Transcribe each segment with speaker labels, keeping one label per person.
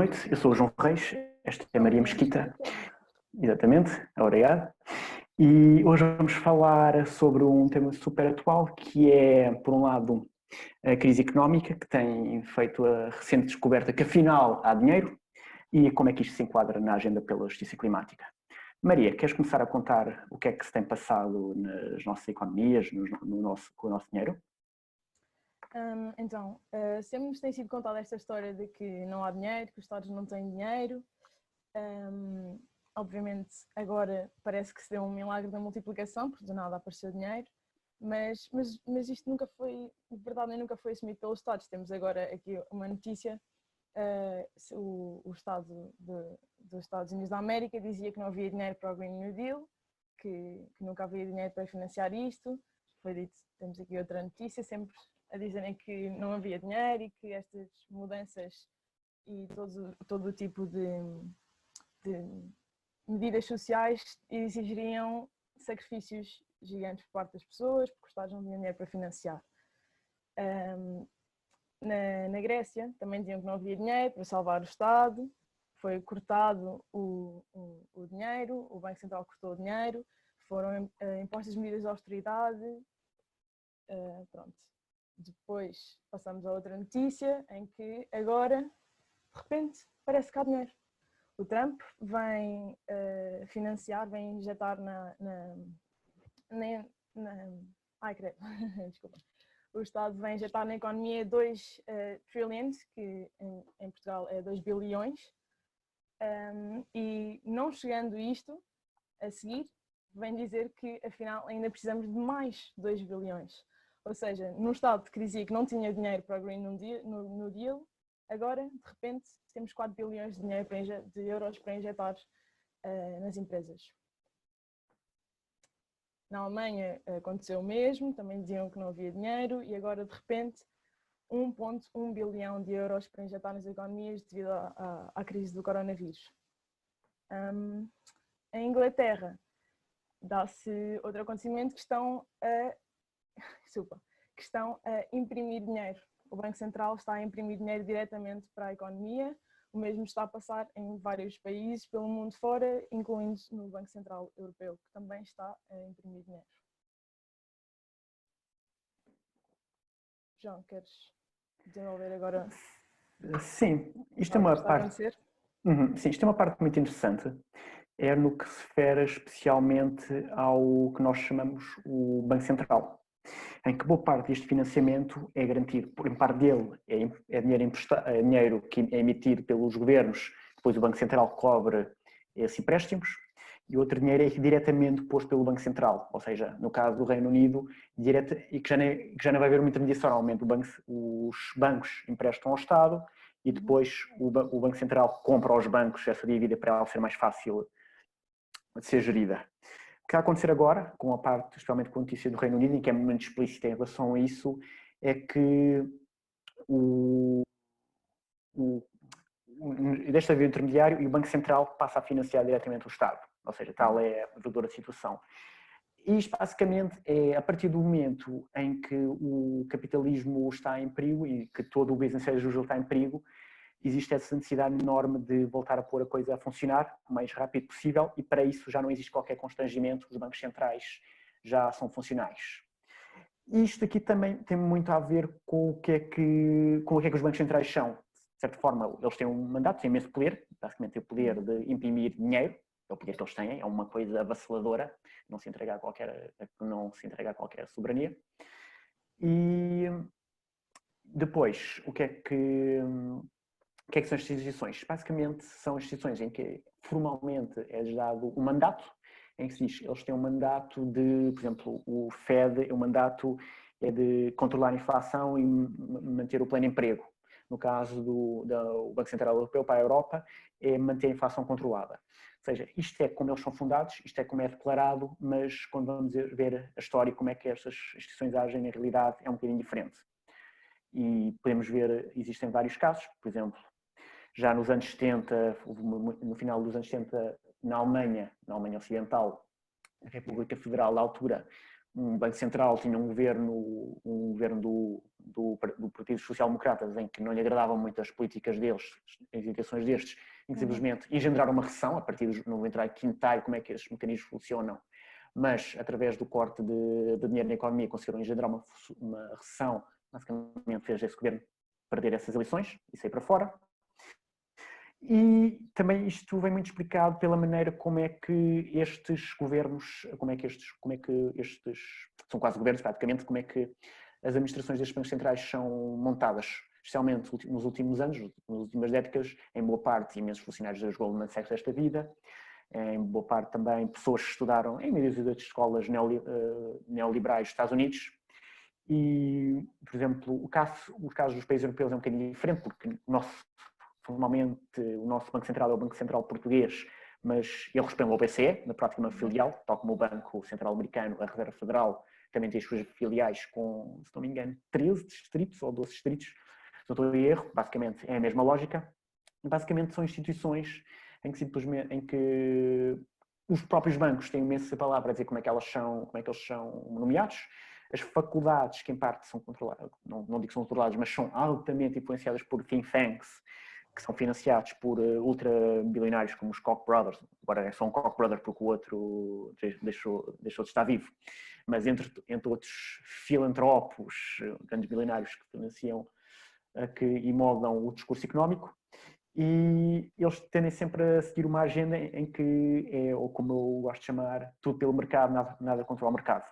Speaker 1: noite, eu sou o João Reis, esta é a Maria Mesquita, exatamente, obrigado. E hoje vamos falar sobre um tema super atual, que é, por um lado, a crise económica, que tem feito a recente descoberta que afinal há dinheiro, e como é que isto se enquadra na agenda pela justiça climática. Maria, queres começar a contar o que é que se tem passado nas nossas economias, com o nosso dinheiro?
Speaker 2: Sempre nos tem sido contada esta história de que não há dinheiro, que os Estados não têm dinheiro. Obviamente, agora parece que se deu um milagre da multiplicação, porque do nada apareceu dinheiro, mas isto nunca foi, de verdade, nunca foi assumido pelos Estados. Temos agora aqui uma notícia, o Estado dos Estados Unidos da América dizia que não havia dinheiro para o Green New Deal, que nunca havia dinheiro para financiar isto. Foi dito, temos aqui outra notícia, sempre a dizerem que não havia dinheiro e que estas mudanças e todo o tipo de medidas sociais exigiriam sacrifícios gigantes por parte das pessoas, porque os Estados não tinham dinheiro para financiar. Na Grécia também diziam que não havia dinheiro para salvar o Estado, foi cortado o dinheiro, o Banco Central cortou o dinheiro, foram impostas medidas de austeridade, pronto. Depois passamos a outra notícia em que agora, de repente, parece que há dinheiro. O Trump vem financiar, vem injetar ai, credo, desculpa. O Estado vem injetar na economia 2 trillions, que em Portugal é 2 bilhões, e não chegando isto, a seguir, vem dizer que afinal ainda precisamos de mais 2 bilhões. Ou seja, num estado de crise que não tinha dinheiro para o Green New Deal, agora, de repente, temos 4 bilhões de euros para injetar nas empresas. Na Alemanha aconteceu o mesmo, também diziam que não havia dinheiro e agora, de repente, 1,1 bilhão de euros para injetar nas economias devido à crise do coronavírus. Em Inglaterra, dá-se outro acontecimento que estão a imprimir dinheiro. O Banco Central está a imprimir dinheiro diretamente para a economia. O mesmo está a passar em vários países pelo mundo fora, incluindo no Banco Central Europeu, que também está a imprimir dinheiro. João, queres desenvolver agora?
Speaker 1: Sim, isto é uma parte. Sim, isto é uma parte muito interessante. É no que se refere especialmente ao que nós chamamos o Banco Central, em que boa parte deste financiamento é garantido, em parte dele é dinheiro que é emitido pelos governos, depois o Banco Central cobre esses empréstimos, e outro dinheiro é diretamente posto pelo Banco Central, ou seja, no caso do Reino Unido, e que já não vai haver muita mediação, normalmente os bancos emprestam ao Estado e depois o Banco Central compra aos bancos essa dívida para ela ser mais fácil de ser gerida. O que vai acontecer agora, com a parte, especialmente com a notícia do Reino Unido, em que é muito explícita em relação a isso, é que deixa de haver intermediário e o Banco Central passa a financiar diretamente o Estado. Ou seja, tal é a verdadeira situação. Isto basicamente é a partir do momento em que o capitalismo está em perigo e que todo o business as usual está em perigo, existe essa necessidade enorme de voltar a pôr a coisa a funcionar o mais rápido possível e para isso já não existe qualquer constrangimento, os bancos centrais já são funcionais. Isto aqui também tem muito a ver com o que é que os bancos centrais são. De certa forma, eles têm um mandato, têm imenso poder, basicamente têm o poder de imprimir dinheiro, é o poder que eles têm, é uma coisa avassaladora, não se entrega a qualquer soberania. E depois, o que é que são as instituições? Basicamente, são as instituições em que formalmente é dado um mandato, em que se diz eles têm um mandato de, por exemplo, o FED, o mandato é de controlar a inflação e manter o pleno emprego. No caso do Banco Central Europeu para a Europa, é manter a inflação controlada. Ou seja, isto é como eles são fundados, isto é como é declarado, mas quando vamos ver a história, como é que estas instituições agem na realidade, é um bocadinho diferente. E podemos ver, existem vários casos, por exemplo, já nos anos 70, no final dos anos 70, na Alemanha Ocidental, a República Federal, à altura, um Banco Central tinha um governo do Partido Social Democratas em que não lhe agradavam muito as políticas deles, as indicações destes, e simplesmente engendraram uma recessão, a partir não vou entrar aqui em detalhe como é que estes mecanismos funcionam, mas através do corte de dinheiro na economia conseguiram engendrar uma recessão, basicamente fez esse governo perder essas eleições e sair para fora. E também isto vem muito explicado pela maneira como é que estes governos, são quase governos praticamente, como é que as administrações destes bancos centrais são montadas, especialmente nos últimos anos, nas últimas décadas, em boa parte imensos funcionários das Goldman Sachs desta vida, em boa parte também pessoas que estudaram em médias de escolas neoliberais dos Estados Unidos. E, por exemplo, os casos dos países europeus é um bocadinho diferente, porque formalmente o nosso Banco Central é o Banco Central português, mas ele responde ao BCE, na prática uma filial, tal como o Banco Central Americano, a Reserva Federal, também tem as suas filiais com, se não me engano, 13 distritos ou 12 distritos, se não estou em erro, basicamente é a mesma lógica. Basicamente são instituições em que os próprios bancos têm imensa palavra a dizer como é que eles são nomeados. As faculdades, que em parte são controladas, não digo que são controladas, mas são altamente influenciadas por think tanks, que são financiados por ultrabilionários como os Koch brothers. Agora é só um Koch brother porque o outro deixou de estar vivo. Mas entre outros filantropos, grandes bilionários que financiam e moldam o discurso económico. E eles tendem sempre a seguir uma agenda em que é, ou como eu gosto de chamar, tudo pelo mercado, nada contra o mercado.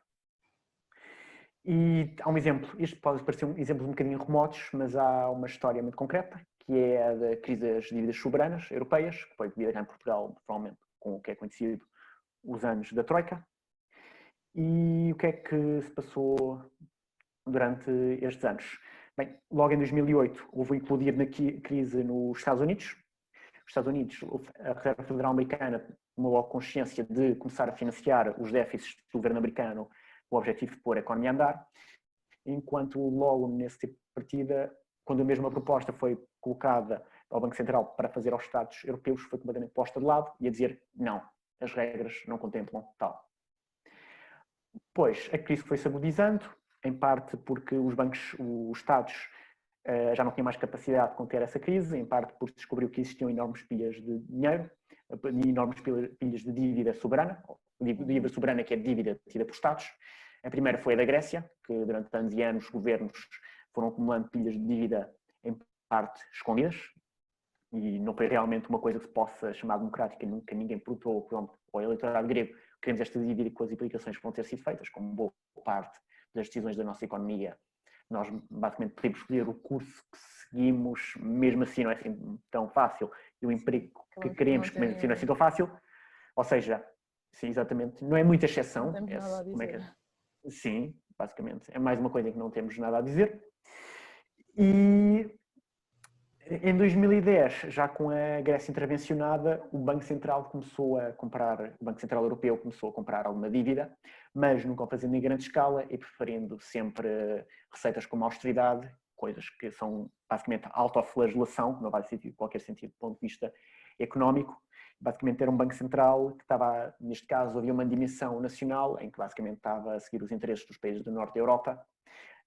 Speaker 1: E há um exemplo, isto pode parecer exemplos um bocadinho remotos, mas há uma história muito concreta, que é a da crise das dívidas soberanas europeias, que foi vivida cá em Portugal, provavelmente com o que é conhecido os anos da Troika. E o que é que se passou durante estes anos? Bem, logo em 2008 houve um implodir na crise nos Estados Unidos. Os Estados Unidos, a Reserva Federal Americana tomou logo consciência de começar a financiar os déficits do governo americano com o objetivo de pôr a economia a andar, enquanto logo nesse tipo de partida, quando a mesma proposta foi colocada ao Banco Central para fazer aos Estados europeus, foi completamente posta de lado e a dizer não, as regras não contemplam tal. Depois, a crise foi-se agudizando, em parte porque os Estados já não tinham mais capacidade de conter essa crise, em parte porque descobriu que existiam enormes pilhas de dinheiro, enormes pilhas de dívida soberana, dívida soberana que é dívida tida por Estados. A primeira foi a da Grécia, que durante anos e anos os governos foram acumulando pilhas de dívida em parte escondidas, e não foi realmente uma coisa que se possa chamar democrática, nunca ninguém perguntou, por exemplo, ao eleitorado grego, queremos esta dívida com as implicações que vão ter sido feitas, como boa parte das decisões da nossa economia. Nós basicamente podemos escolher o curso que seguimos, mesmo assim não é assim tão fácil, e o emprego que queremos, que mesmo assim não é assim tão fácil. Ou seja, sim, exatamente, não é muita exceção.
Speaker 2: Não temos nada a dizer.
Speaker 1: Sim, basicamente, é mais uma coisa em que não temos nada a dizer. E em 2010, já com a Grécia intervencionada, o Banco Central o Banco Central Europeu começou a comprar alguma dívida, mas nunca o fazendo em grande escala e preferindo sempre receitas como austeridade, coisas que são basicamente autoflagelação, não faz qualquer sentido do ponto de vista económico. Basicamente era um Banco Central que estava, neste caso, havia uma dimensão nacional em que basicamente estava a seguir os interesses dos países do norte da Europa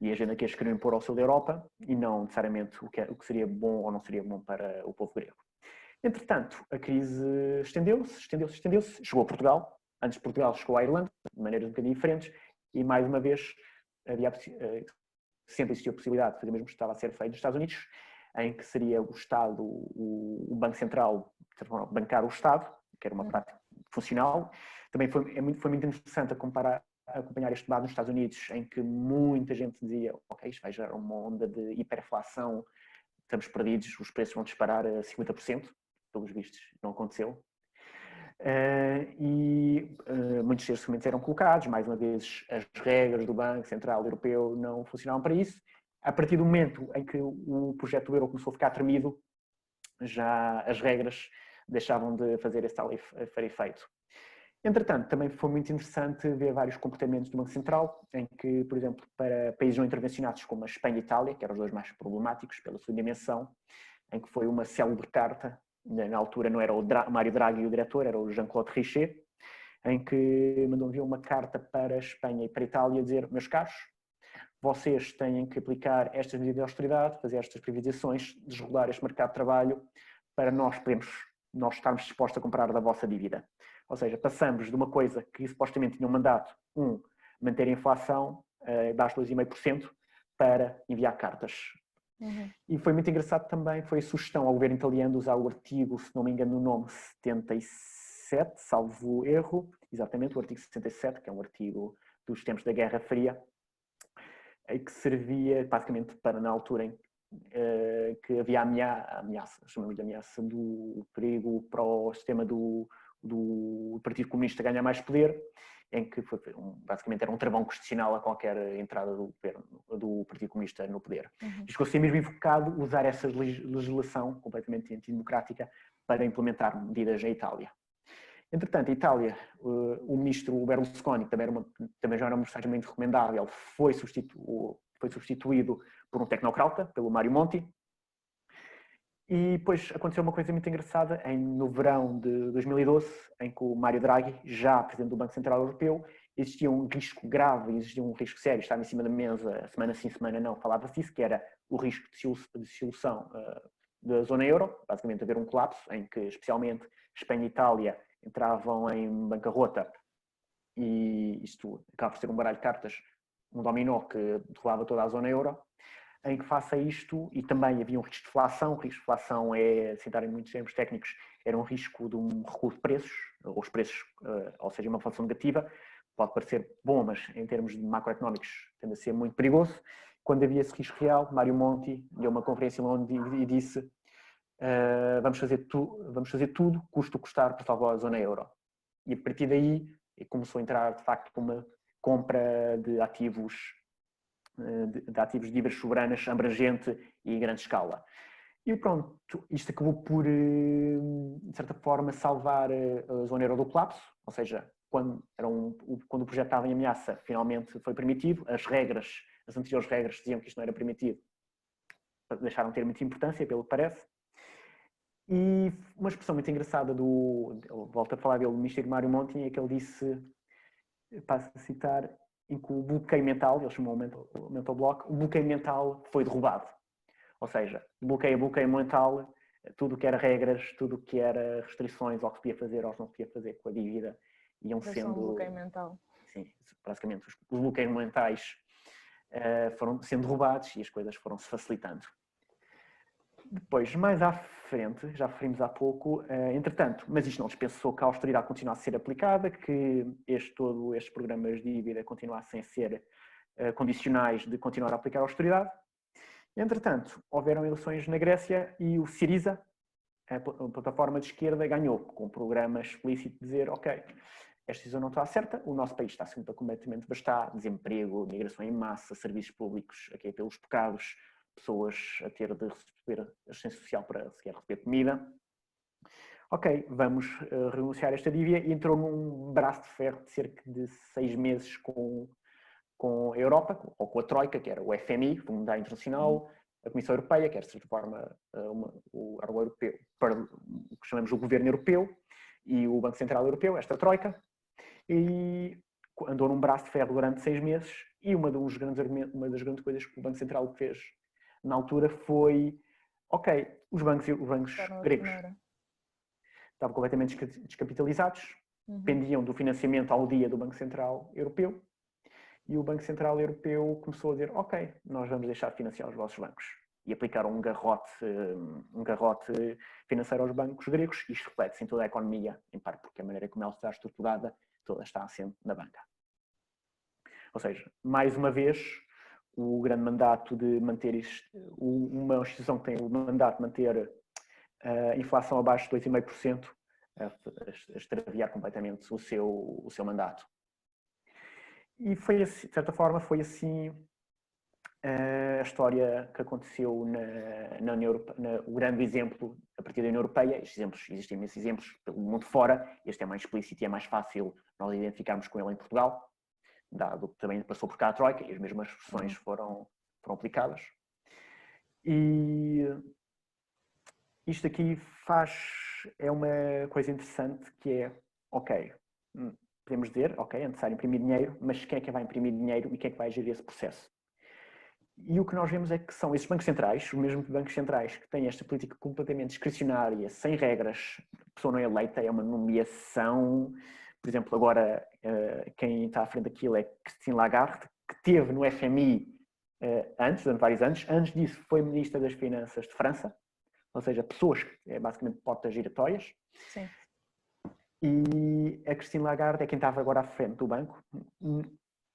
Speaker 1: e a agenda que eles queriam impor ao sul da Europa e não necessariamente o que seria bom ou não seria bom para o povo grego. Entretanto, a crise estendeu-se, chegou a Portugal, antes de Portugal chegou à Irlanda, de maneiras um bocadinho diferentes, e mais uma vez sempre existiu a possibilidade de fazer o mesmo que estava a ser feito nos Estados Unidos, em que seria o Estado, o Banco Central, bancar o Estado, que era uma prática funcional. Também foi muito interessante acompanhar este debate nos Estados Unidos, em que muita gente dizia, ok, isto vai gerar uma onda de hiperinflação, estamos perdidos, os preços vão disparar a 50%, pelos vistos não aconteceu. Muitos destes argumentos eram colocados, mais uma vez as regras do Banco Central Europeu não funcionavam para isso. A partir do momento em que o projeto do euro começou a ficar tremido, já as regras deixavam de fazer esse tal efeito. Entretanto, também foi muito interessante ver vários comportamentos do Banco Central, em que, por exemplo, para países não intervencionados como a Espanha e a Itália, que eram os dois mais problemáticos pela sua dimensão, em que foi uma célebre carta, na altura não era o Mário Draghi o diretor, era o Jean-Claude Trichet, em que mandou enviar uma carta para a Espanha e para a Itália a dizer: meus caros, vocês têm que aplicar estas medidas de austeridade, fazer estas privatizações, desregular este mercado de trabalho para nós estarmos dispostos a comprar da vossa dívida. Ou seja, passamos de uma coisa que supostamente tinha um mandato, manter a inflação abaixo de 2,5%, para enviar cartas. E foi muito engraçado também, foi a sugestão ao governo italiano de usar o artigo, se não me engano o nome, 77, salvo erro, exatamente, o artigo 67, que é um artigo dos tempos da Guerra Fria, que servia basicamente para, na altura em que havia ameaça, chamamos-lhe ameaça do perigo para o sistema do Partido Comunista ganhar mais poder, em que basicamente era um travão constitucional a qualquer entrada do governo, do Partido Comunista no poder. Isto ficou mesmo invocado usar essa legislação completamente antidemocrática para implementar medidas em Itália. Entretanto, a Itália, o ministro Berlusconi, que também já era um personagem muito recomendável, foi substituído por um tecnocrata, pelo Mario Monti. E depois aconteceu uma coisa muito engraçada no verão de 2012, em que o Mário Draghi, já presidente do Banco Central Europeu, existia um risco grave, existia um risco sério, estava em cima da mesa, semana sim, semana não, falava-se disso, que era o risco de dissolução da zona euro, basicamente haver um colapso, em que especialmente Espanha e Itália entravam em bancarrota, e isto acaba por ser um baralho de cartas, um dominó que derrubava toda a zona euro, em que faça isto, e também havia um risco de deflação. O risco de deflação é, sem estar em muitos termos técnicos, era um risco de um recuo de preços, os preços, ou seja, uma inflação negativa. Pode parecer bom, mas em termos macroeconómicos tende a ser muito perigoso. Quando havia esse risco real, Mário Monti deu uma conferência em Londres e disse: vamos fazer tudo, custo o custar, para salvar a zona euro. E a partir daí começou a entrar, de facto, uma compra de ativos de dívidas soberanas abrangente e em grande escala. E pronto, isto acabou por, de certa forma, salvar a zona euro do colapso, ou seja, quando o projeto estava em ameaça, finalmente foi permitido. As anteriores regras diziam que isto não era permitido, deixaram de ter muita importância, pelo que parece. E uma expressão muito engraçada volto a falar dele, do ministro Mário Monti, é que ele disse, passo a citar, em que o bloqueio mental, ele chamou o mental block, o bloqueio mental foi derrubado. Ou seja, bloqueio mental, tudo o que era regras, tudo o que era restrições ao que se podia fazer, ao que não se podia fazer com a dívida, iam sendo...
Speaker 2: Um bloqueio mental.
Speaker 1: Sim, basicamente os bloqueios mentais foram sendo derrubados e as coisas foram-se facilitando. Depois, mais à frente, já referimos há pouco, entretanto, mas isto não dispensou que a austeridade continuasse a ser aplicada, que todos estes programas de dívida continuassem a ser condicionais de continuar a aplicar a austeridade. Entretanto, houveram eleições na Grécia e o Syriza, a plataforma de esquerda, ganhou, com um programa explícito de dizer: ok, esta decisão não está certa, o nosso país está sempre completamente devastado, desemprego, migração em massa, serviços públicos a cair pelos bocados, pessoas a ter de receber assistência social para sequer receber comida. Ok, vamos renunciar a esta dívida, e entrou num braço de ferro de cerca de 6 meses com a Europa, ou com a Troika, que era o FMI, o Fundo Monetário Internacional, a Comissão Europeia, que era, de certa forma, o europeu, o que chamamos o Governo Europeu, e o Banco Central Europeu, esta Troika, e andou num braço de ferro durante 6 meses, e uma das grandes coisas que o Banco Central fez na altura foi: ok, os bancos gregos estavam completamente descapitalizados, dependiam do financiamento ao dia do Banco Central Europeu, e o Banco Central Europeu começou a dizer: ok, nós vamos deixar de financiar os vossos bancos. E aplicaram um garrote financeiro aos bancos gregos. Isto reflete-se em toda a economia, em parte porque a maneira como ela está estruturada, toda está assente na banca. Ou seja, mais uma vez, o grande mandato de manter uma instituição que tem o mandato de manter a inflação abaixo de 2,5%, a extraviar completamente o seu mandato. E foi assim, de certa forma, foi assim a história que aconteceu na União Europeia, o grande exemplo a partir da União Europeia. Existem imensos exemplos pelo mundo fora, este é mais explícito e é mais fácil nós identificarmos com ele em Portugal, dado que também passou por cá a Troika e as mesmas expressões foram aplicadas. E isto aqui é uma coisa interessante, que é: ok, podemos dizer, ok, é necessário imprimir dinheiro, mas quem é que vai imprimir dinheiro e quem é que vai gerir esse processo? E o que nós vemos é que são esses bancos centrais, os mesmos bancos centrais que têm esta política completamente discricionária, sem regras, a pessoa não é eleita, é uma nomeação. Por exemplo, agora quem está à frente daquilo é Christine Lagarde, que teve no FMI durante vários anos. Antes disso foi Ministra das Finanças de França, ou seja, pessoas que é basicamente portas giratórias.
Speaker 2: Sim.
Speaker 1: E a Christine Lagarde é quem estava agora à frente do banco.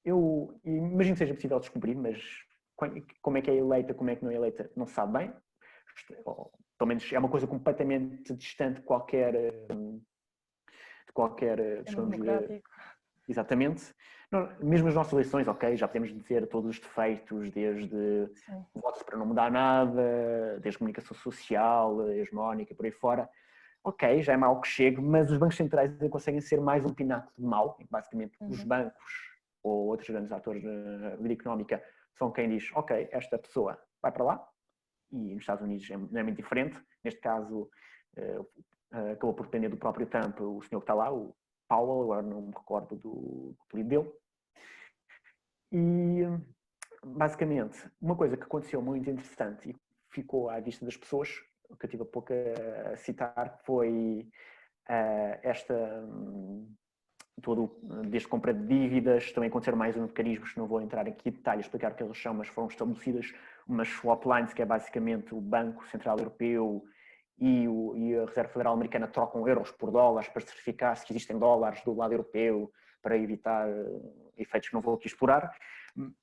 Speaker 1: Eu imagino que seja possível descobrir, mas como é que é eleita, como é que não é eleita, não se sabe bem. Ou, pelo menos é uma coisa completamente distante de qualquer
Speaker 2: democrático.
Speaker 1: Exatamente. Mesmo as nossas eleições, ok, já podemos dizer todos os defeitos, desde votos para não mudar nada, desde comunicação social, hegemónica, por aí fora. Ok, já é mau que chegue, mas os bancos centrais conseguem ser mais um pináculo de mau, em que basicamente os bancos ou outros grandes atores da vida económica são quem diz, ok, esta pessoa vai para lá, e nos Estados Unidos não é muito diferente. Neste caso, acabou por depender do próprio Trump, o senhor que está lá, o Powell, agora não me recordo do apelido dele. E, basicamente, uma coisa que aconteceu muito interessante e ficou à vista das pessoas, que eu tive há pouco a citar, foi todo desde compra de dívidas, também aconteceram mais mecanismos, não vou entrar aqui em detalhe, explicar o que eles são, mas foram estabelecidas umas swap lines, que é basicamente o Banco Central Europeu e a Reserva Federal Americana trocam euros por dólares para certificar se existem dólares do lado europeu, para evitar efeitos que não vou aqui explorar,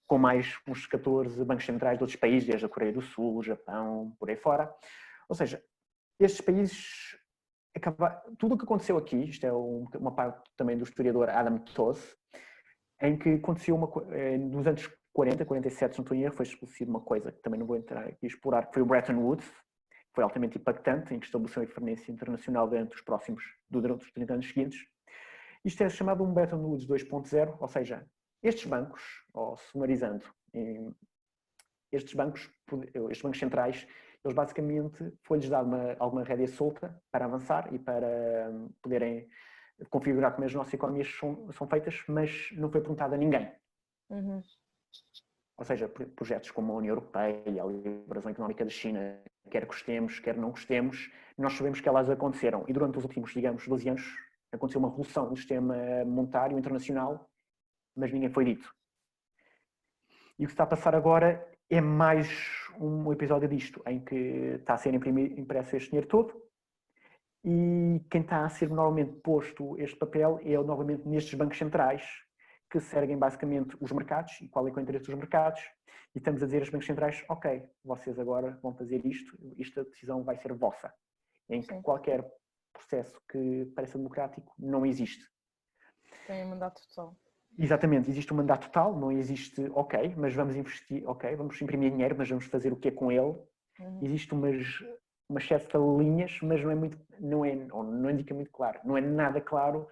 Speaker 1: com mais uns 14 bancos centrais de outros países, desde a Coreia do Sul, o Japão, por aí fora. Ou seja, estes países tudo o que aconteceu aqui, isto é uma parte também do historiador Adam Tooze, em que aconteceu nos anos 40, 47, se não estou em erro, foi estabelecida uma coisa que também não vou entrar aqui a explorar, que foi o Bretton Woods, que foi altamente impactante, em que estabeleceu a referência internacional durante os 30 anos seguintes. Isto é chamado um Bretton Woods 2.0, ou seja, estes bancos, sumarizando, estes bancos centrais, eles basicamente foi-lhes dada alguma rédea solta para avançar e para poderem configurar como as nossas economias são feitas, mas não foi perguntado a ninguém. Ou seja, projetos como a União Europeia, a liberação económica da China, quer gostemos, quer não gostemos, nós sabemos que elas aconteceram. E durante os últimos, digamos, 12 anos, aconteceu uma revolução no sistema monetário internacional, mas ninguém foi dito. E o que está a passar agora é mais um episódio disto, em que está a ser impresso este dinheiro todo e quem está a ser normalmente posto este papel é novamente nestes bancos centrais que seguem basicamente os mercados e qual é o interesse dos mercados e estamos a dizer aos bancos centrais, ok, vocês agora vão fazer isto, esta decisão vai ser vossa, em que qualquer processo que pareça democrático não existe.
Speaker 2: Tem um mandato total.
Speaker 1: Exatamente, existe um mandato total, não existe, ok, mas vamos investir, ok, vamos imprimir dinheiro, mas vamos fazer o que é com ele. Existe umas certas linhas, mas não indica muito claro. Não é nada claro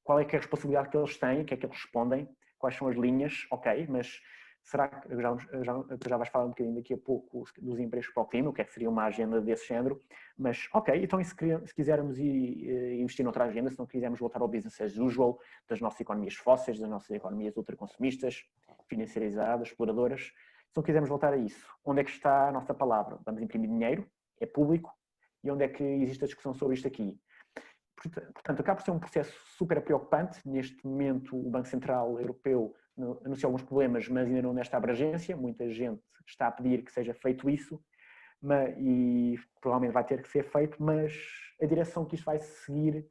Speaker 1: qual é que é a responsabilidade que eles têm, o que é que eles respondem, quais são as linhas, ok, mas será que já vais falar um bocadinho daqui a pouco dos empregos para o clima, o que é que seria uma agenda desse género, mas ok, então se quisermos investir noutra agenda, se não quisermos voltar ao business as usual, das nossas economias fósseis, das nossas economias ultraconsumistas, financiarizadas, exploradoras, se não quisermos voltar a isso, onde é que está a nossa palavra? Vamos imprimir dinheiro, é público, e onde é que existe a discussão sobre isto aqui? Portanto, acaba por ser um processo super preocupante. Neste momento, o Banco Central Europeu anunciou alguns problemas, mas ainda não nesta abrangência. Muita gente está a pedir que seja feito isso e provavelmente vai ter que ser feito, mas a direção que isto vai seguir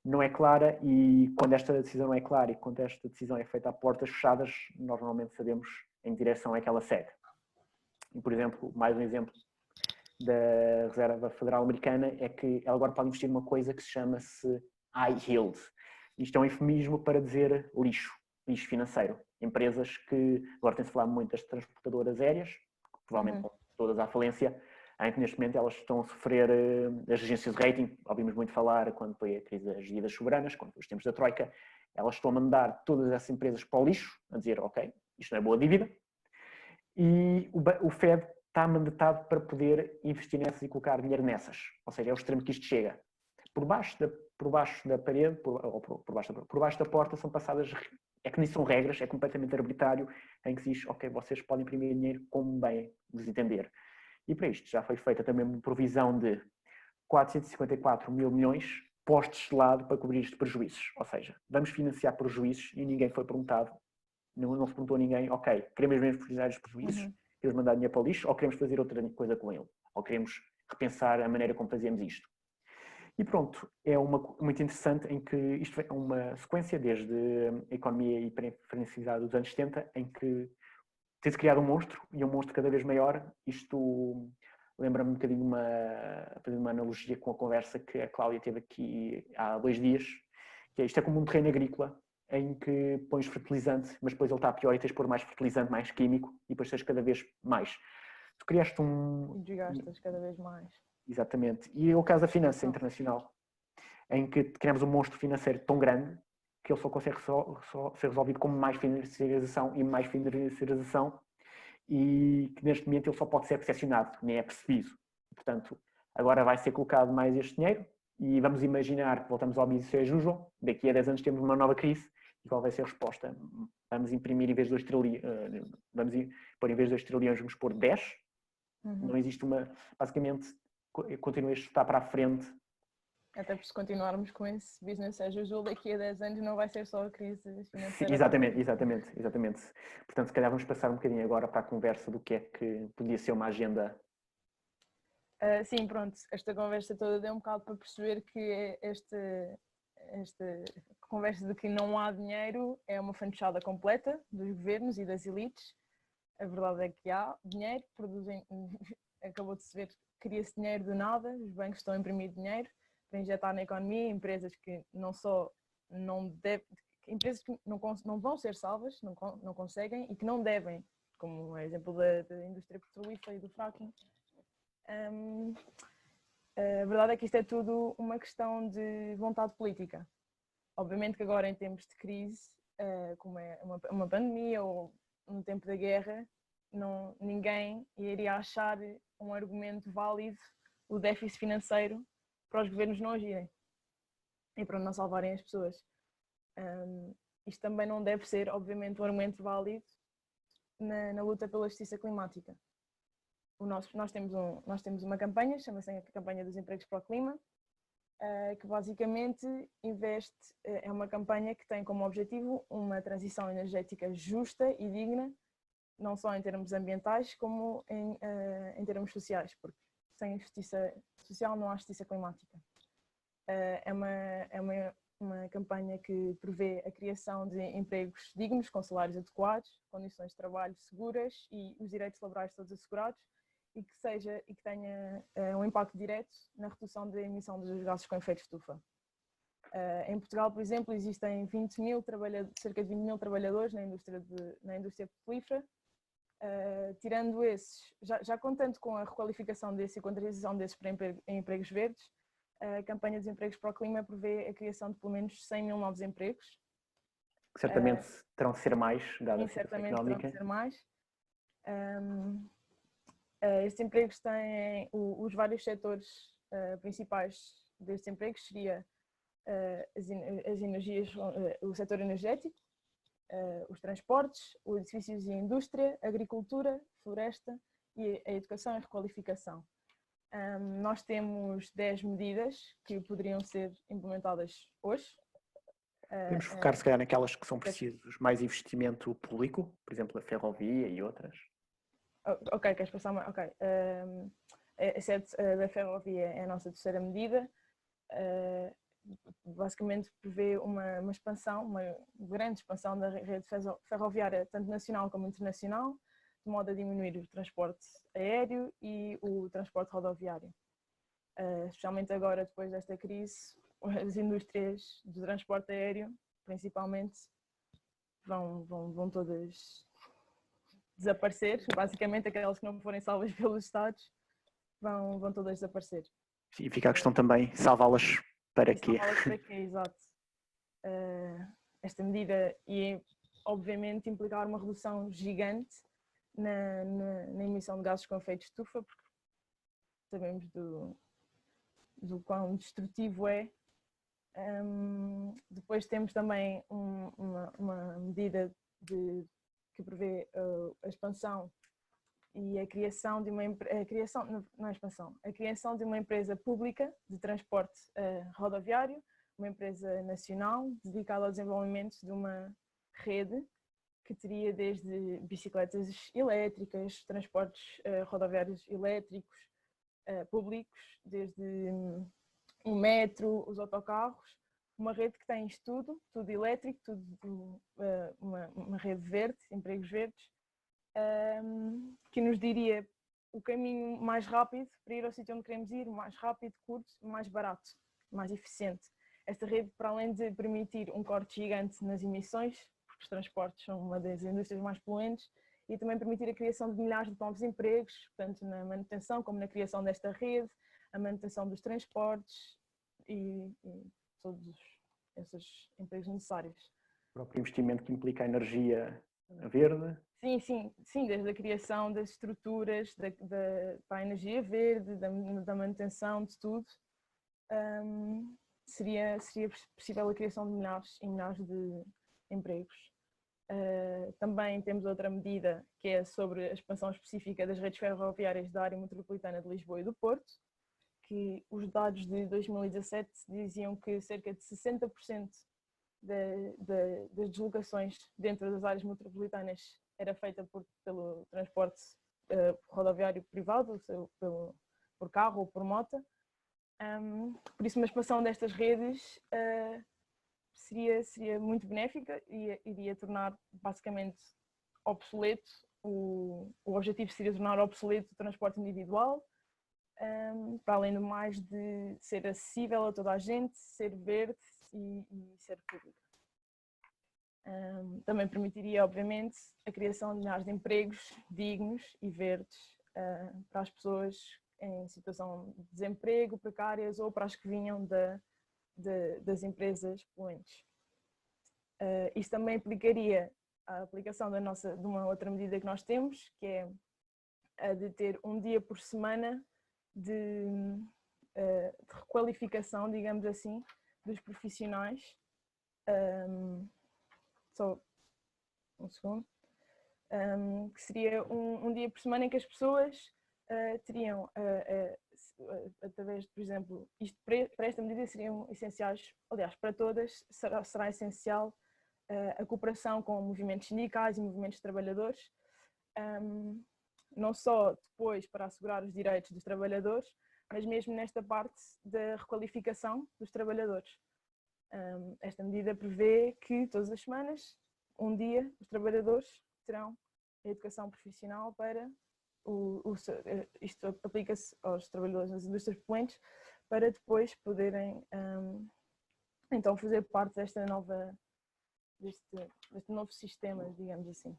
Speaker 1: não é clara e quando esta decisão não é clara e quando esta decisão é feita a portas fechadas, nós normalmente sabemos em que direção é que ela segue. E, por exemplo, mais um exemplo da Reserva Federal Americana é que ela agora pode investir numa coisa que se chama-se high yield. Isto é um eufemismo para dizer lixo financeiro. Empresas que, agora tem-se falado muito das transportadoras aéreas, provavelmente vão todas à falência, em que neste momento elas estão a sofrer as agências de rating, ouvimos muito falar quando foi a crise das dívidas soberanas, quando foi os tempos da Troika, elas estão a mandar todas essas empresas para o lixo, a dizer, ok, isto não é boa dívida, e o Fed está mandatado para poder investir nessas e colocar dinheiro nessas. Ou seja, é o extremo que isto chega. Por baixo por baixo da parede, por baixo da porta, são passadas, é que nem são regras, é completamente arbitrário, em que se diz, ok, vocês podem imprimir dinheiro como bem vos entender. E para isto já foi feita também uma provisão de 454 mil milhões postos de lado para cobrir estes prejuízos. Ou seja, vamos financiar prejuízos e ninguém foi perguntado, não se perguntou a ninguém, ok, queremos mesmo financiar os prejuízos, queremos mandar dinheiro para o lixo ou queremos fazer outra coisa com ele? Ou queremos repensar a maneira como fazemos isto? E pronto, é muito interessante em que isto é uma sequência desde a economia hiperfinanciada dos anos 70, em que tem-se criado um monstro, e um monstro cada vez maior. Isto lembra-me um bocadinho fazendo uma analogia com a conversa que a Cláudia teve aqui há 2 dias, que isto é como um terreno agrícola, em que pões fertilizante, mas depois ele está pior e tens de pôr mais fertilizante, mais químico, e depois tens cada vez mais. Tu criaste
Speaker 2: E desgastas cada vez mais.
Speaker 1: Exatamente. E é o caso da finança internacional, em que criamos um monstro financeiro tão grande que ele só consegue ser resolvido com mais financiarização e mais financiarização, e que neste momento ele só pode ser percepcionado, nem é percebido. Portanto, agora vai ser colocado mais este dinheiro e vamos imaginar que voltamos ao business as usual, daqui a 10 anos temos uma nova crise, e qual vai ser a resposta? Vamos imprimir em vez de 2 trilhões, vamos pôr em vez de 2 trilhões, vamos pôr 10? Não existe basicamente, continua a chutar para a frente.
Speaker 2: Até porque se continuarmos com esse business as usual, daqui a 10 anos não vai ser só a crise financeira.
Speaker 1: Exatamente. Portanto, se calhar vamos passar um bocadinho agora para a conversa do que é que podia ser uma agenda.
Speaker 2: Sim, pronto, esta conversa toda deu um bocado para perceber que esta conversa de que não há dinheiro é uma fantochada completa dos governos e das elites. A verdade é que há dinheiro, acabou de se ver, cria-se dinheiro do nada, os bancos estão a imprimir dinheiro para injetar na economia, empresas que empresas que não vão ser salvas, não conseguem e que não devem, como o exemplo da indústria petrolífera e do fracking. A verdade é que isto é tudo uma questão de vontade política. Obviamente que agora em tempos de crise, como é uma pandemia ou no tempo da guerra, ninguém iria achar um argumento válido o déficit financeiro para os governos não agirem e para não salvarem as pessoas. Isto também não deve ser, obviamente, um argumento válido na luta pela justiça climática. Nós temos uma campanha, chama-se a Campanha dos Empregos para o Clima, que basicamente é uma campanha que tem como objetivo uma transição energética justa e digna, não só em termos ambientais, como em termos sociais, porque sem justiça social não há justiça climática. É uma campanha que prevê a criação de empregos dignos, com salários adequados, condições de trabalho seguras e os direitos laborais todos assegurados, e que tenha um impacto direto na redução da emissão dos gases com efeito de estufa. Em Portugal, por exemplo, existem cerca de 20 mil trabalhadores na indústria petrolífera. Tirando esses, já contando com a requalificação desses e com a transição desses para empregos verdes, a campanha dos empregos para o clima prevê a criação de pelo menos 100 mil novos empregos.
Speaker 1: Certamente terão de ser mais, dada a situação económica.
Speaker 2: Terão de ser mais. Estes empregos têm os vários setores principais destes empregos, seria as energias, o setor energético, os transportes, os edifícios e a indústria, a agricultura, floresta e a educação e requalificação. Nós temos 10 medidas que poderiam ser implementadas hoje.
Speaker 1: Podemos focar, se calhar, naquelas que são precisos mais investimento público, por exemplo, a ferrovia e outras.
Speaker 2: Ok, queres passar mais? Ok. A da ferrovia é a nossa terceira medida. Basicamente prevê uma expansão, uma grande expansão da rede ferroviária, tanto nacional como internacional, de modo a diminuir o transporte aéreo e o transporte rodoviário. Especialmente agora, depois desta crise, as indústrias do transporte aéreo, principalmente, vão todas desaparecer. Basicamente, aquelas que não forem salvas pelos Estados vão todas desaparecer.
Speaker 1: E fica a questão também, salvá-las para quê?
Speaker 2: Salvá-las para quê, exato. Esta medida ia, obviamente, implicar uma redução gigante na emissão de gases com efeito de estufa, porque sabemos do quão destrutivo é Depois temos também uma medida que prevê a expansão e a criação de uma a criação de uma empresa pública de transporte rodoviário, uma empresa nacional dedicada ao desenvolvimento de uma rede que teria desde bicicletas elétricas, transportes rodoviários elétricos públicos, desde o metro, os autocarros, uma rede que tem tudo elétrico, uma rede verde, empregos verdes, que nos diria o caminho mais rápido para ir ao sítio onde queremos ir, mais rápido, curto, mais barato, mais eficiente. Esta rede, para além de permitir um corte gigante nas emissões, porque os transportes são uma das indústrias mais poluentes, e também permitir a criação de milhares de novos empregos, tanto na manutenção como na criação desta rede, a manutenção dos transportes e todos esses empregos necessários.
Speaker 1: O próprio investimento que implica a energia verde.
Speaker 2: Sim, desde a criação das estruturas, para a energia verde, da manutenção de tudo, seria possível a criação de milhares e milhares de empregos. Também temos outra medida que é sobre a expansão específica das redes ferroviárias da área metropolitana de Lisboa e do Porto, que os dados de 2017 diziam que cerca de 60% das deslocações dentro das áreas metropolitanas era feita pelo transporte rodoviário privado, por carro ou por moto. Por isso, uma expansão destas redes seria muito benéfica e iria tornar basicamente obsoleto, o objetivo seria tornar obsoleto o transporte individual, para além do mais de ser acessível a toda a gente, ser verde e ser pública. Também permitiria, obviamente, a criação de milhares de empregos dignos e verdes para as pessoas em situação de desemprego, precárias ou para as que vinham das empresas poluentes. Isto também implicaria a aplicação de uma outra medida que nós temos, que é a de ter um dia por semana de requalificação, digamos assim, dos profissionais. Só um segundo. Que seria um dia por semana em que as pessoas teriam, através de, por exemplo, isto para esta medida seriam essenciais, aliás, para todas, será essencial a cooperação com movimentos sindicais e movimentos de trabalhadores, não só depois para assegurar os direitos dos trabalhadores, mas mesmo nesta parte da requalificação dos trabalhadores. Esta medida prevê que todas as semanas, um dia, os trabalhadores terão a educação profissional para isto aplica-se aos trabalhadores nas indústrias poluentes, para depois poderem então fazer parte deste novo sistema, digamos assim.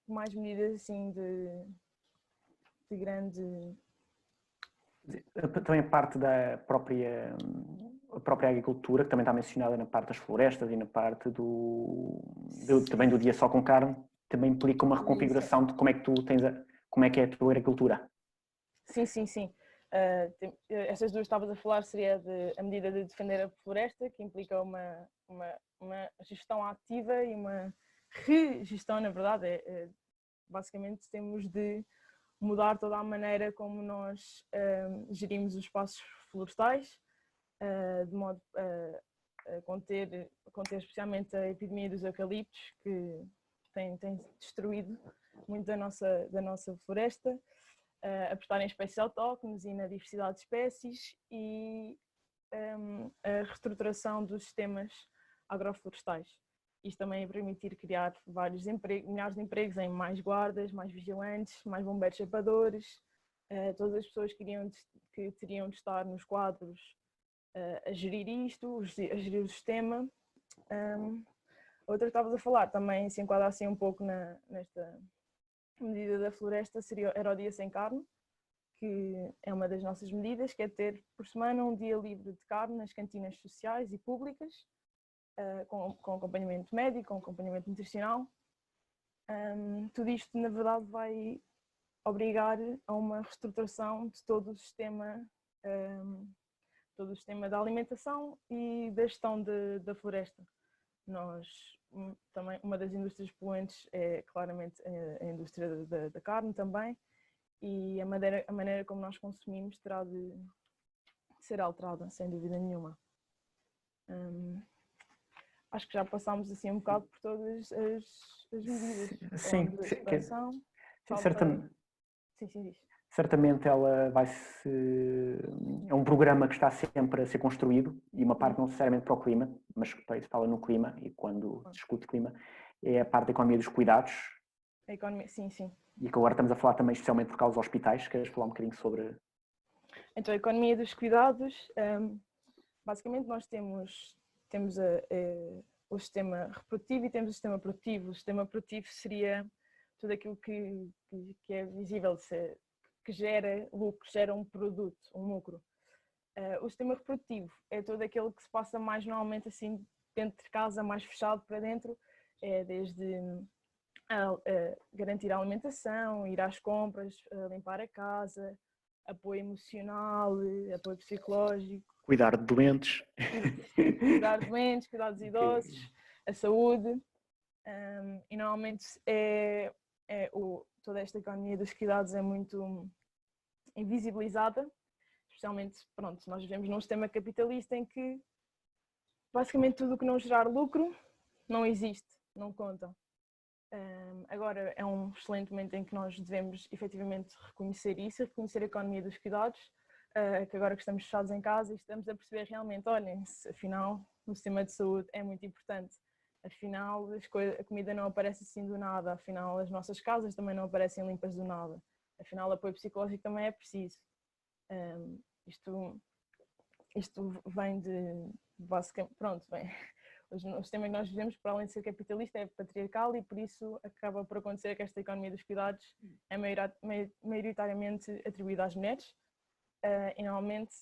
Speaker 2: Mais medidas assim de grande...
Speaker 1: Também a parte da própria agricultura, que também está mencionada na parte das florestas e na parte também do dia só com carne, também implica uma reconfiguração de como é que como é que é a tua agricultura.
Speaker 2: Sim. Estas duas que estavas a falar seria a medida de defender a floresta, que implica uma gestão ativa e uma regestão, na verdade. Basicamente temos de mudar toda a maneira como nós gerimos os espaços florestais, de modo a conter especialmente a epidemia dos eucaliptos, que tem destruído muito da nossa floresta, apostar em espécies autóctones e na diversidade de espécies e a reestruturação dos sistemas agroflorestais. Isto também vai permitir criar milhares de empregos em mais guardas, mais vigilantes, mais bombeiros chapadores, todas as pessoas que teriam de estar nos quadros a gerir isto, a gerir o sistema. Outra que estavas a falar também se enquadra assim um pouco nesta medida da floresta, era o dia sem carne, que é uma das nossas medidas, que é ter por semana um dia livre de carne nas cantinas sociais e públicas, com acompanhamento médico, com acompanhamento nutricional. Tudo isto, na verdade, vai obrigar a uma reestruturação de todo o sistema todo o sistema da alimentação e da gestão da floresta. Nós, também, uma das indústrias poluentes é claramente a indústria da carne também, e a maneira como nós consumimos terá de ser alterada, sem dúvida nenhuma. Acho que já passámos assim um bocado por todas as medidas.
Speaker 1: Sim,
Speaker 2: de expansão. Sim, diz.
Speaker 1: Certamente ela é um programa que está sempre a ser construído, e uma parte não necessariamente para o clima, mas se fala no clima, e quando se discute clima, é a parte da economia dos cuidados.
Speaker 2: A economia, sim.
Speaker 1: E que agora estamos a falar também especialmente por causa dos hospitais. Queres falar um bocadinho sobre...
Speaker 2: Então, a economia dos cuidados, basicamente nós temos o sistema reprodutivo e temos o sistema produtivo. O sistema produtivo seria tudo aquilo que é visível, que gera lucro, gera um produto, um lucro. O sistema reprodutivo é todo aquele que se passa mais normalmente assim dentro de casa, mais fechado para dentro, desde garantir a alimentação, ir às compras, limpar a casa, apoio emocional, apoio psicológico.
Speaker 1: Cuidar de doentes.
Speaker 2: Cuidar de doentes, cuidar dos idosos, a saúde. E normalmente toda esta economia dos cuidados é muito invisibilizada, especialmente, pronto, nós vivemos num sistema capitalista em que basicamente tudo o que não gerar lucro não existe, não conta. Agora é um excelente momento em que nós devemos efetivamente reconhecer isso, reconhecer a economia dos cuidados, que agora que estamos fechados em casa e estamos a perceber realmente, olhem, afinal o sistema de saúde é muito importante, afinal a comida não aparece assim do nada, afinal as nossas casas também não aparecem limpas do nada, afinal apoio psicológico também é preciso. Isto vem de basicamente, pronto, bem, o sistema que nós vivemos, para além de ser capitalista, é patriarcal e por isso acaba por acontecer que esta economia dos cuidados é maioritariamente atribuída às mulheres e normalmente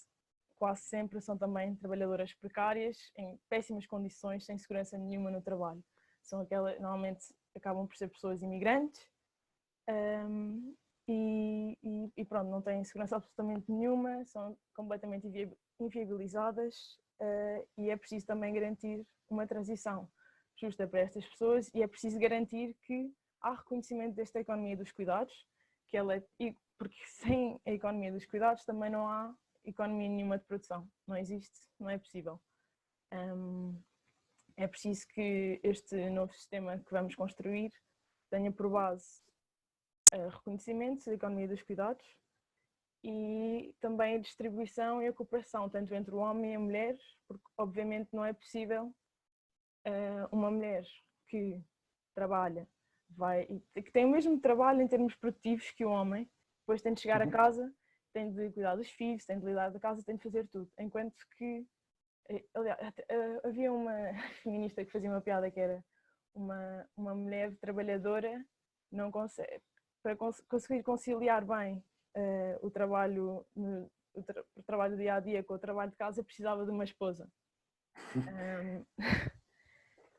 Speaker 2: quase sempre são também trabalhadoras precárias, em péssimas condições, sem segurança nenhuma no trabalho. São normalmente acabam por ser pessoas imigrantes e pronto, não têm segurança absolutamente nenhuma, são completamente inviabilizadas e é preciso também garantir uma transição justa para estas pessoas e é preciso garantir que há reconhecimento desta economia dos cuidados, porque sem a economia dos cuidados também não há economia nenhuma de produção, não existe, não é possível. É preciso que este novo sistema que vamos construir tenha por base reconhecimento da economia dos cuidados e também a distribuição e a cooperação, tanto entre o homem e a mulher, porque obviamente não é possível uma mulher que trabalha, que tem o mesmo trabalho em termos produtivos que o homem, depois tem de chegar a casa, tem de cuidar dos filhos, tem de lidar da casa, tem de fazer tudo, enquanto que, aliás, havia uma feminista que fazia uma piada que era uma mulher trabalhadora não consegue, para conseguir conciliar bem o trabalho dia a dia com o trabalho de casa, precisava de uma esposa.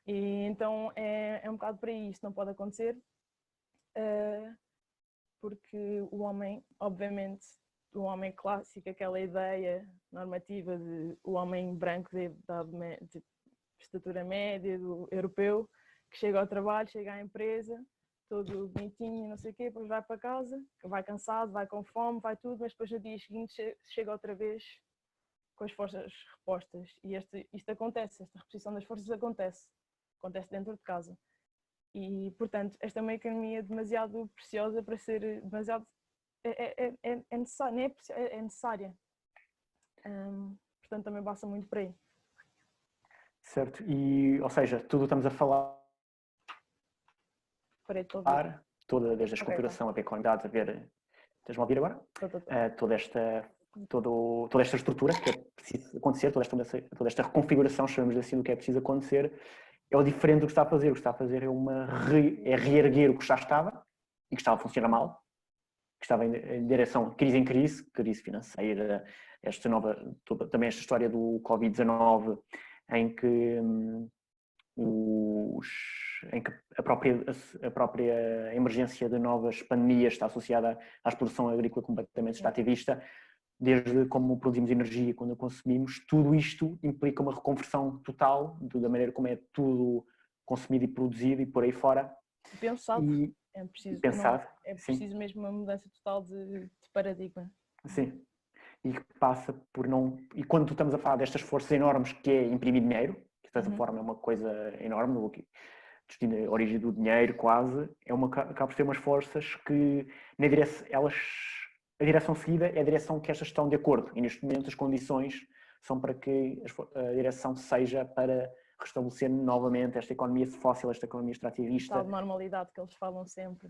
Speaker 2: E então é um bocado para isto, não pode acontecer, porque o homem, obviamente, o homem clássico, aquela ideia normativa de o homem branco de estatura média, do europeu, que chega ao trabalho, chega à empresa, todo bonitinho, não sei o quê, depois vai para casa, vai cansado, vai com fome, vai tudo, mas depois no dia seguinte chega outra vez com as forças repostas. E isto acontece, esta reposição das forças acontece dentro de casa. E, portanto, esta é uma economia demasiado preciosa para ser demasiado... É necessária, é necessária. Portanto, também passa muito por aí.
Speaker 1: Certo, e, ou seja, tudo estamos a falar desde a configuração, a economidade, a ver... Estás-me a ouvir agora? Toda esta estrutura que é preciso acontecer, toda esta reconfiguração, chamamos assim, do que é preciso acontecer, é o diferente do que está a fazer. O que está a fazer é reerguer o que já estava e que estava a funcionar mal, que estava em direção crise em crise financeira, também esta história do Covid-19, em que a própria emergência de novas pandemias está associada à exploração agrícola completamente extrativista, desde como produzimos energia quando a consumimos, tudo isto implica uma reconversão total da maneira como é tudo consumido e produzido e por aí fora.
Speaker 2: Pensado.
Speaker 1: E
Speaker 2: É preciso,
Speaker 1: pensado,
Speaker 2: é
Speaker 1: sim.
Speaker 2: preciso mesmo uma mudança total de paradigma.
Speaker 1: Sim. E que passa por não... E quando tu estamos a falar destas forças enormes que é imprimir dinheiro, que de certa forma é uma coisa enorme, a origem do dinheiro quase, acaba por ser umas forças que na direção, a direção seguida é a direção que estas estão de acordo e neste momento as condições são para que a direção seja para restabelecer novamente esta economia fóssil, esta economia extrativista.
Speaker 2: Tal normalidade que eles falam sempre.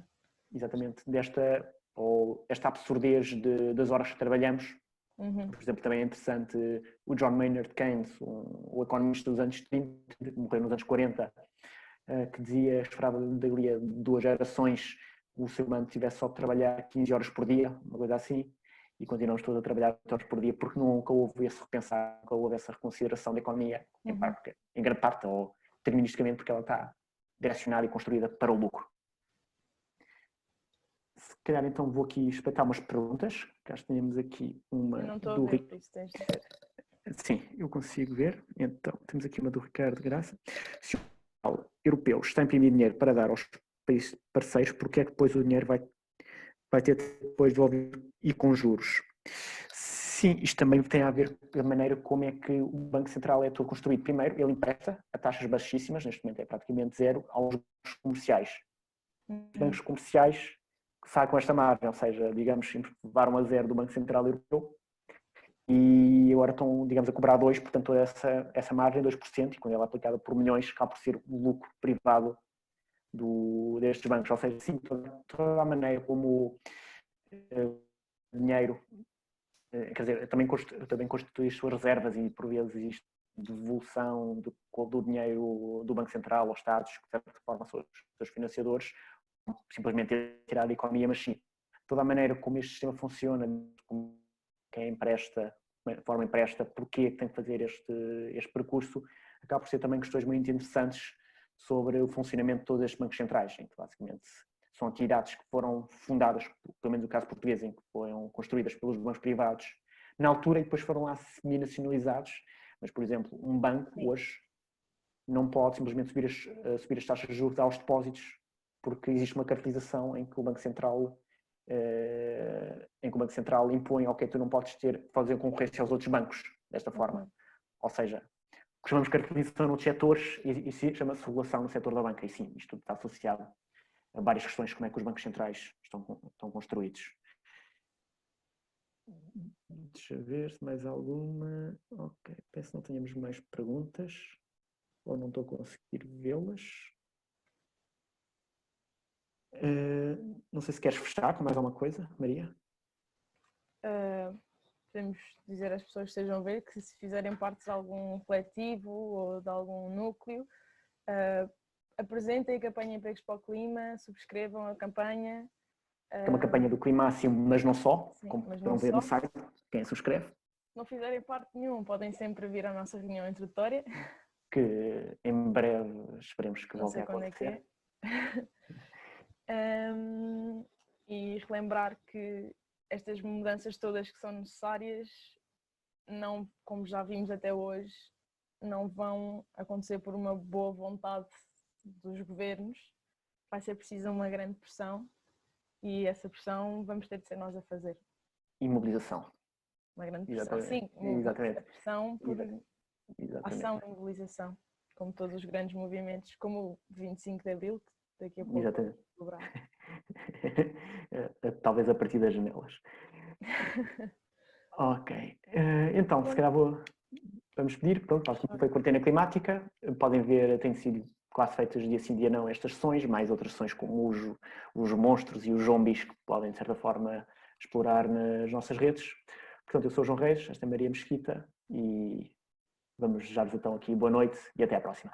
Speaker 1: Exatamente, esta absurdez das horas que trabalhamos. Por exemplo, também é interessante o John Maynard Keynes, o economista dos anos 30, que morreu nos anos 40, que dizia, esperava dali a 2 gerações o ser humano tivesse só de trabalhar 15 horas por dia, uma coisa assim, e continuamos todos a trabalhar 8 horas por dia, porque nunca houve esse repensar, nunca houve essa reconsideração da economia, em grande parte, ou deterministicamente, porque ela está direcionada e construída para o lucro. Se calhar então vou aqui espreitar umas perguntas, que acho que temos aqui uma...
Speaker 2: Eu não estou a ver, por isso tens de ver.
Speaker 1: Sim, eu consigo ver. Então, temos aqui uma do Ricardo Graça. Se o Portugal europeu está a imprimir dinheiro para dar aos países parceiros, porque é que depois o dinheiro vai ter depois devolvido e com juros? Sim, isto também tem a ver com a maneira como é que o Banco Central é todo construído. Primeiro, ele empresta a taxas baixíssimas, neste momento é praticamente zero, aos bancos comerciais. Os bancos comerciais saem com esta margem, ou seja, digamos, levaram a zero do Banco Central Europeu e agora estão, digamos, a cobrar 2%, portanto essa margem, 2%, e quando ela é aplicada por milhões, acaba por ser o lucro privado destes bancos. Ou seja, sim, toda a maneira como o dinheiro, quer dizer, também constitui as suas reservas e por vezes existe devolução do dinheiro do Banco Central aos Estados, que de certa forma são os seus financiadores, simplesmente tirar da economia, mas sim, toda a maneira como este sistema funciona, como quem empresta, de forma empresta, porque tem que fazer este percurso, acaba por ser também questões muito interessantes sobre o funcionamento de todos estes bancos centrais, em que basicamente são atividades que foram fundadas, pelo menos no caso português, em que foram construídas pelos bancos privados na altura e depois foram lá semi-nacionalizados, mas por exemplo, um banco hoje não pode simplesmente subir as taxas de juros aos depósitos porque existe uma cartelização em que o Banco Central impõe, ok, tu não podes fazer concorrência aos outros bancos desta forma. Ou seja, o que chamamos de cartelização noutros setores e chama-se regulação no setor da banca. E sim, isto está associado a várias questões, como é que os bancos centrais estão construídos. Deixa eu ver se mais alguma. Ok, penso que não tenhamos mais perguntas. Ou não estou a conseguir vê-las. Não sei se queres fechar com mais alguma coisa, Maria.
Speaker 2: Podemos dizer às pessoas que estejam a ver que se fizerem parte de algum coletivo ou de algum núcleo, apresentem a campanha Empregos para o Clima, subscrevam a campanha.
Speaker 1: É uma campanha do clima assim, mas não só,
Speaker 2: Sim,
Speaker 1: como
Speaker 2: mas
Speaker 1: poderão ver no site, quem subscreve.
Speaker 2: Se não fizerem parte nenhum, podem sempre vir à nossa reunião introdutória.
Speaker 1: Que em breve esperemos que volte a
Speaker 2: Não
Speaker 1: acontecer.
Speaker 2: sei quando é que é. E relembrar que estas mudanças todas que são necessárias, não, como já vimos até hoje, não vão acontecer por uma boa vontade dos governos. Vai ser preciso uma grande pressão e essa pressão vamos ter de ser nós a fazer.
Speaker 1: E mobilização.
Speaker 2: Uma grande pressão. Exatamente. Sim,
Speaker 1: exatamente.
Speaker 2: A pressão por
Speaker 1: exatamente.
Speaker 2: Ação e mobilização, como todos os grandes movimentos, como o 25 de Abril, que daqui a pouco
Speaker 1: exatamente.
Speaker 2: Vamos celebrar.
Speaker 1: Talvez a partir das janelas. Ok. Então, se calhar vamos pedir, pronto, foi a quarentena climática, podem ver, tem sido quase feitas dia sim, dia não estas sessões, mais outras sessões como os monstros e os zombies que podem de certa forma explorar nas nossas redes. Portanto, eu sou o João Reis, esta é Maria Mesquita e vamos já-vos então aqui boa noite e até à próxima.